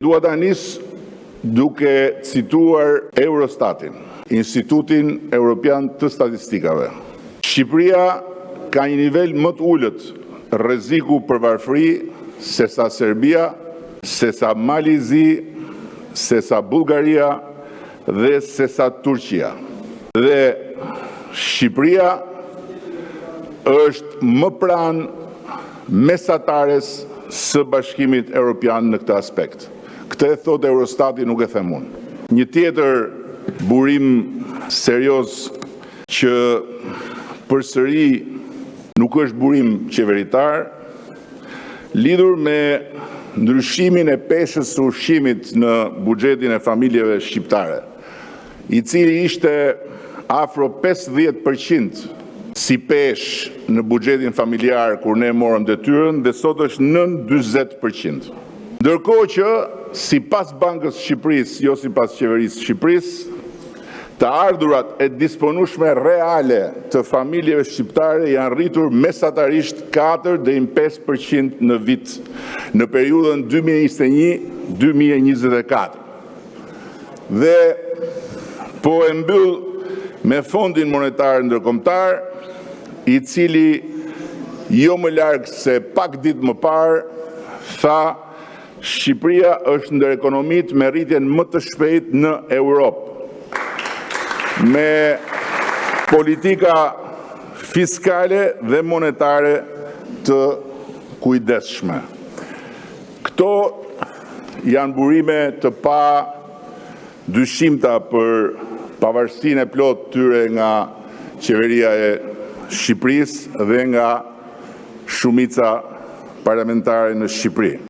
Dua ta nis duke cituar Eurostatin, Institutin Evropian të Statistikave. Shqipëria ka një nivel më të ulët rreziku për varfëri sesa Serbia, sesa Malizi, sesa Bullgaria dhe sesa Turqia. Dhe Shqipëria është më pranë mesatares së Bashkimit Evropian në këtë aspekt. Këtë e thot Eurostati, nuk e them unë. Një tjetër burim serioz që përsëri nuk është burim qeveritar, lidhur me ndryshimin e peshës së ushqimit në buxhetin e familjeve shqiptare, i cili ishte afro 50% si peshë në buxhetin familjar kur ne morëm detyrën dhe sot është nën 40%. Ndërkohë që sipas Bankës së Shqipërisë, jo sipas qeverisë së Shqipërisë, të ardhurat e disponueshme reale të familjeve shqiptare janë rritur mesatarisht 4 deri në 5% në vit në periudhën 2021-2024. Dhe po e mbyll me Fondin Monetar Ndërkombëtar, i cili jo më larg se pak ditë më parë tha Shqipëria është ndër ekonomitë me rritjen më të shpejtë në Europë, me politika fiskale dhe monetare të kujdesshme. Këto janë burime të pa dyshimta për pavarësinë e plotë tyre nga qeveria e Shqipërisë dhe nga shumica parlamentare në Shqipëri.